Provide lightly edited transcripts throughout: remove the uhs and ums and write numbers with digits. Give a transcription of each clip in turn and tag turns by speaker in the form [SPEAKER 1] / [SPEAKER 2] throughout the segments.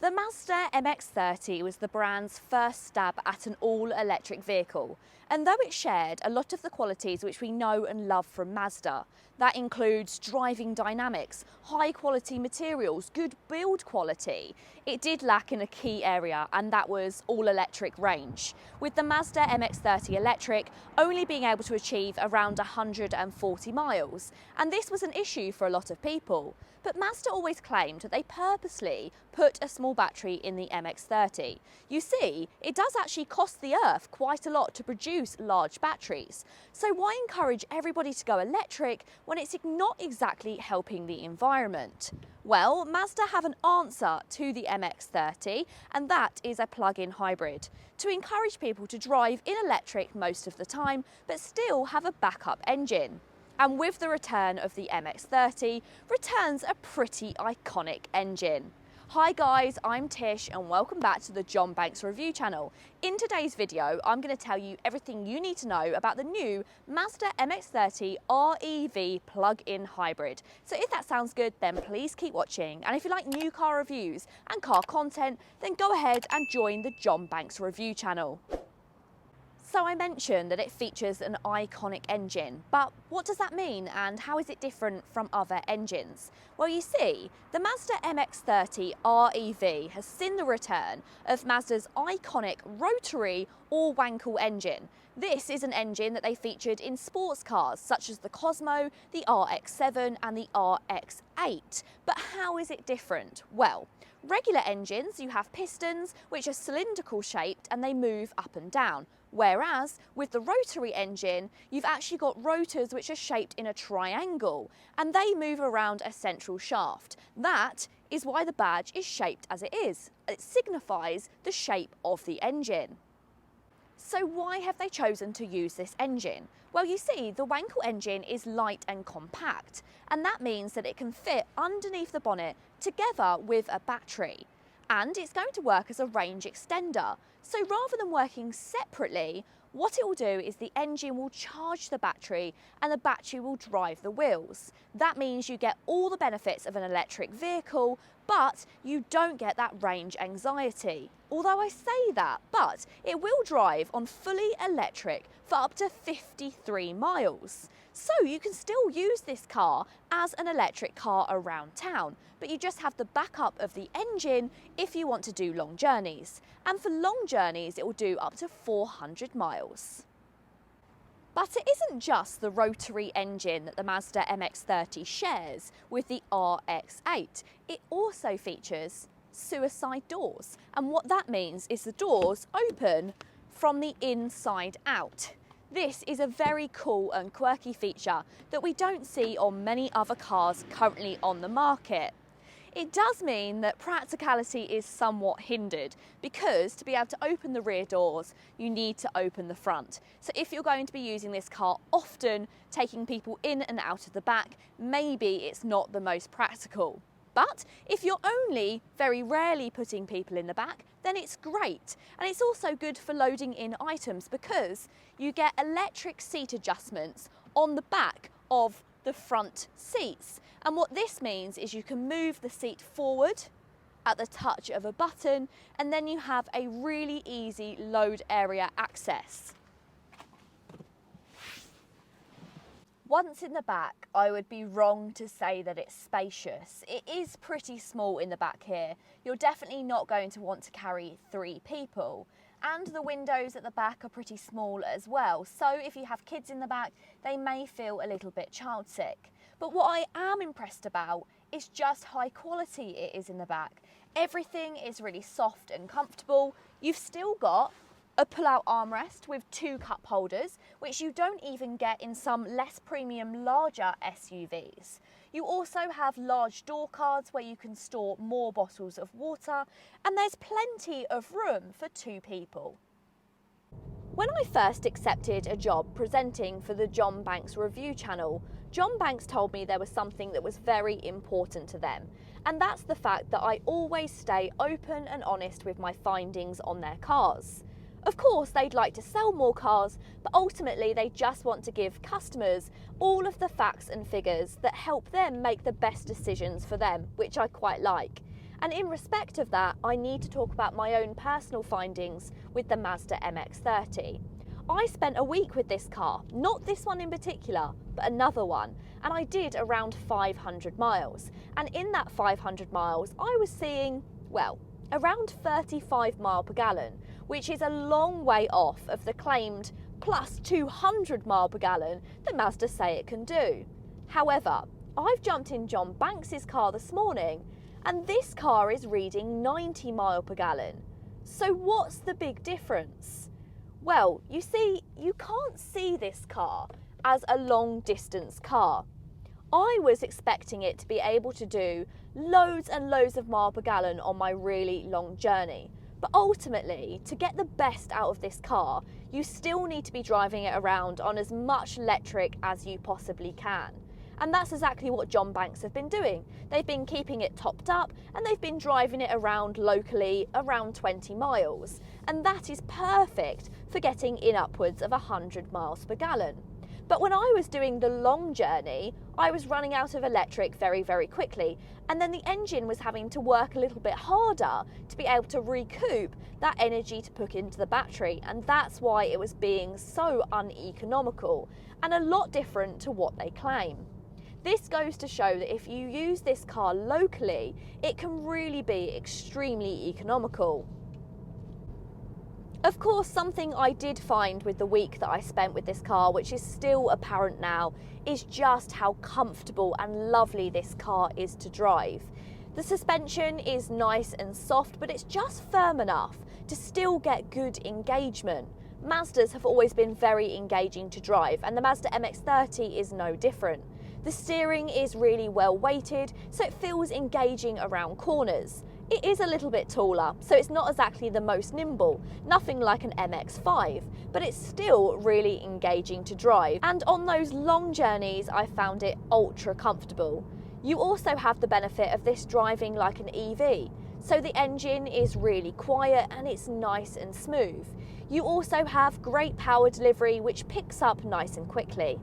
[SPEAKER 1] The Mazda MX-30 was the brand's first stab at an all-electric vehicle, and though it shared a lot of the qualities which we know and love from Mazda, that includes driving dynamics, high-quality materials, good build quality, it did lack in a key area, and that was all-electric range, with the Mazda MX-30 electric only being able to achieve around 140 miles, and this was an issue for a lot of people. But Mazda always claimed that they purposely put a small battery in the MX-30. You see, it does actually cost the earth quite a lot to produce large batteries. So why encourage everybody to go electric when it's not exactly helping the environment? Well, Mazda have an answer to the MX-30, and that is a plug-in hybrid, to encourage people to drive in electric most of the time, but still have a backup engine. And with the return of the MX-30, returns a pretty iconic engine. Hi guys, I'm Tish and welcome back to the John Banks Review channel. In today's video, I'm going to tell you everything you need to know about the new Mazda MX-30 REV plug-in hybrid. So if that sounds good, then please keep watching. And if you like new car reviews and car content, then go ahead and join the John Banks Review channel. So I mentioned that it features an iconic engine, but what does that mean and how is it different from other engines? Well, you see, the Mazda MX-30 REV has seen the return of Mazda's iconic rotary or Wankel engine. This is an engine that they featured in sports cars such as the Cosmo, the RX-7 and the RX-8. But how is it different? Well, regular engines, you have pistons which are cylindrical shaped and they move up and down. Whereas with the rotary engine, you've actually got rotors which are shaped in a triangle and they move around a central shaft. That is why the badge is shaped as it is. It signifies the shape of the engine. So why have they chosen to use this engine? Well, you see, the Wankel engine is light and compact, and that means that it can fit underneath the bonnet together with a battery. And it's going to work as a range extender. So rather than working separately, what it will do is the engine will charge the battery and the battery will drive the wheels. That means you get all the benefits of an electric vehicle, but you don't get that range anxiety. Although I say that, but it will drive on fully electric for up to 53 miles. So you can still use this car as an electric car around town, but you just have the backup of the engine if you want to do long journeys. And for long journeys, it will do up to 400 miles. But it isn't just the rotary engine that the Mazda MX-30 shares with the RX-8. It also features suicide doors. And what that means is the doors open from the inside out. This is a very cool and quirky feature that we don't see on many other cars currently on the market. It does mean that practicality is somewhat hindered because to be able to open the rear doors, you need to open the front. So if you're going to be using this car often, taking people in and out of the back, maybe it's not the most practical. But if you're only very rarely putting people in the back, then it's great. And it's also good for loading in items because you get electric seat adjustments on the back of the front seats. And what this means is you can move the seat forward at the touch of a button, and then you have a really easy load area access. Once in the back, I would be wrong to say that it's spacious. It is pretty small in the back here. You're definitely not going to want to carry 3 people. And the windows at the back are pretty small as well. So if you have kids in the back, they may feel a little bit child sick. But what I am impressed about is just how high quality it is in the back. Everything is really soft and comfortable. You've still got a pull-out armrest with 2 cup holders, which you don't even get in some less premium, larger SUVs. You also have large door cards where you can store more bottles of water, and there's plenty of room for 2 people. When I first accepted a job presenting for the John Banks Review channel, John Banks told me there was something that was very important to them, and that's the fact that I always stay open and honest with my findings on their cars. Of course, they'd like to sell more cars, but ultimately they just want to give customers all of the facts and figures that help them make the best decisions for them, which I quite like. And in respect of that, I need to talk about my own personal findings with the Mazda MX-30. I spent a week with this car, not this one in particular, but another one, and I did around 500 miles. And in that 500 miles, I was seeing, well, around 35 mile per gallon, which is a long way off of the claimed plus 200 mile per gallon that Mazda say it can do. However, I've jumped in John Banks's car this morning, and this car is reading 90 mile per gallon. So what's the big difference? Well, you see, you can't see this car as a long distance car. I was expecting it to be able to do loads and loads of mile per gallon on my really long journey. But ultimately, to get the best out of this car, you still need to be driving it around on as much electric as you possibly can. And that's exactly what John Banks have been doing. They've been keeping it topped up and they've been driving it around locally around 20 miles. And that is perfect for getting in upwards of 100 miles per gallon. But when I was doing the long journey, I was running out of electric very, very quickly. And then the engine was having to work a little bit harder to be able to recoup that energy to put into the battery. And that's why it was being so uneconomical and a lot different to what they claim. This goes to show that if you use this car locally, it can really be extremely economical. Of course, something I did find with the week that I spent with this car, which is still apparent now, is just how comfortable and lovely this car is to drive. The suspension is nice and soft, but it's just firm enough to still get good engagement. Mazdas have always been very engaging to drive, and the Mazda MX-30 is no different. The steering is really well weighted, so it feels engaging around corners. It is a little bit taller, so it's not exactly the most nimble, nothing like an MX-5, but it's still really engaging to drive. And on those long journeys, I found it ultra comfortable. You also have the benefit of this driving like an EV, so the engine is really quiet and it's nice and smooth. You also have great power delivery, which picks up nice and quickly.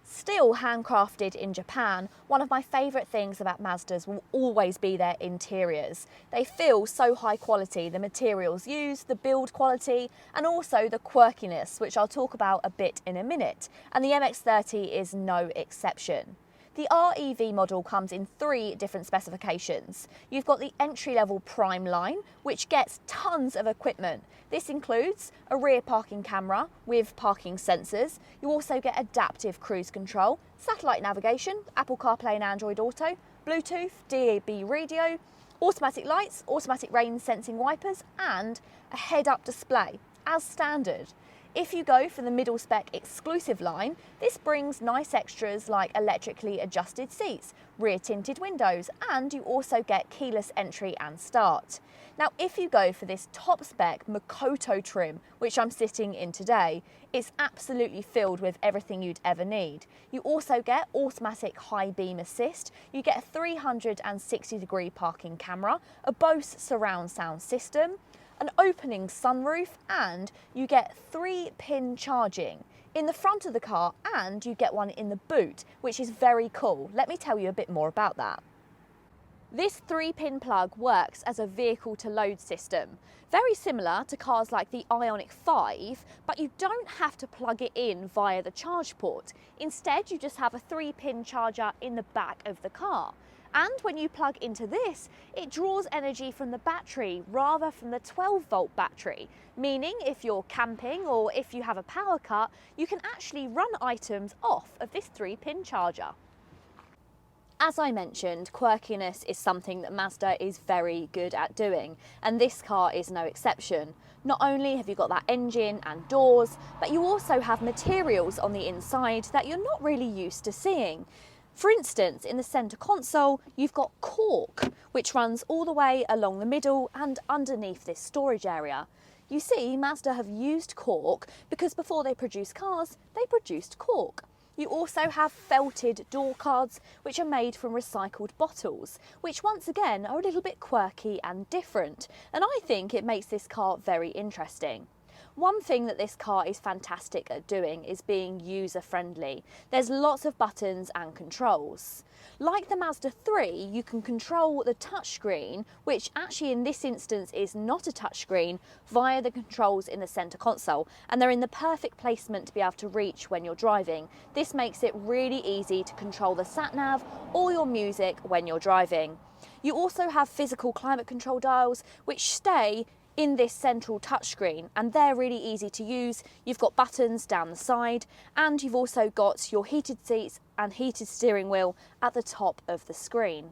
[SPEAKER 1] Still handcrafted in Japan, one of my favourite things about Mazdas will always be their interiors. They feel so high quality, the materials used, the build quality, and also the quirkiness, which I'll talk about a bit in a minute, and the MX-30 is no exception. The REV model comes in 3 different specifications. You've got the entry-level Prime line, which gets tons of equipment. This includes a rear parking camera with parking sensors. You also get adaptive cruise control, satellite navigation, Apple CarPlay and Android Auto, Bluetooth, DAB radio, automatic lights, automatic rain sensing wipers, and a head-up display, as standard. If you go for the middle spec exclusive line, this brings nice extras like electrically adjusted seats, rear tinted windows, and you also get keyless entry and start. Now, if you go for this top spec Makoto trim, which I'm sitting in today, it's absolutely filled with everything you'd ever need. You also get automatic high beam assist, you get a 360-degree parking camera, a Bose surround sound system, an opening sunroof, and you get 3-pin charging in the front of the car, and you get one in the boot, which is very cool. Let me tell you a bit more about that. This 3-pin plug works as a vehicle to load system, very similar to cars like the Ioniq 5, but you don't have to plug it in via the charge port. Instead, you just have a 3-pin charger in the back of the car. And when you plug into this, it draws energy from the battery rather from the 12-volt battery, meaning if you're camping or if you have a power cut, you can actually run items off of this 3-pin charger. As I mentioned, quirkiness is something that Mazda is very good at doing, and this car is no exception. Not only have you got that engine and doors, but you also have materials on the inside that you're not really used to seeing. For instance, in the centre console, you've got cork, which runs all the way along the middle and underneath this storage area. You see, Mazda have used cork because before they produced cars, they produced cork. You also have felted door cards, which are made from recycled bottles, which once again are a little bit quirky and different, and I think it makes this car very interesting. One thing that this car is fantastic at doing is being user-friendly. There's lots of buttons and controls. Like the Mazda 3, you can control the touchscreen, which actually in this instance is not a touchscreen, via the controls in the centre console, and they're in the perfect placement to be able to reach when you're driving. This makes it really easy to control the sat-nav or your music when you're driving. You also have physical climate control dials, which stay in this central touchscreen, and they're really easy to use. You've got buttons down the side, and you've also got your heated seats and heated steering wheel at the top of the screen.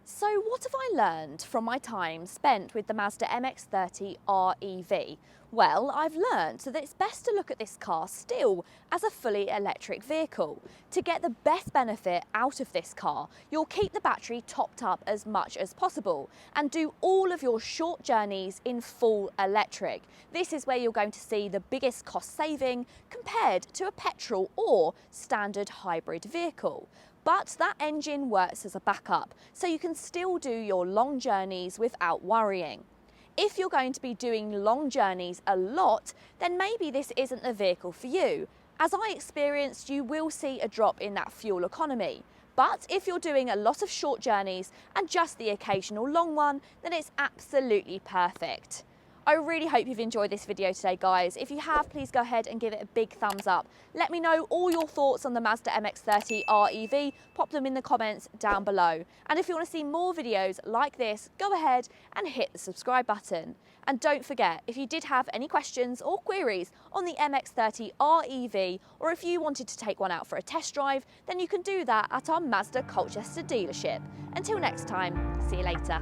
[SPEAKER 1] So what have I learned from my time spent with the Mazda MX-30 REV? Well, I've learned that it's best to look at this car still as a fully electric vehicle. To get the best benefit out of this car, you'll keep the battery topped up as much as possible and do all of your short journeys in full electric. This is where you're going to see the biggest cost saving compared to a petrol or standard hybrid vehicle. But that engine works as a backup, so you can still do your long journeys without worrying. If you're going to be doing long journeys a lot, then maybe this isn't the vehicle for you. As I experienced, you will see a drop in that fuel economy. But if you're doing a lot of short journeys and just the occasional long one, then it's absolutely perfect. I really hope you've enjoyed this video today, guys. If you have, please go ahead and give it a big thumbs up. Let me know all your thoughts on the Mazda MX-30 REV. Pop them in the comments down below. And if you want to see more videos like this, go ahead and hit the subscribe button. And don't forget, if you did have any questions or queries on the MX-30 REV, or if you wanted to take one out for a test drive, then you can do that at our Mazda Colchester dealership. Until next time, see you later.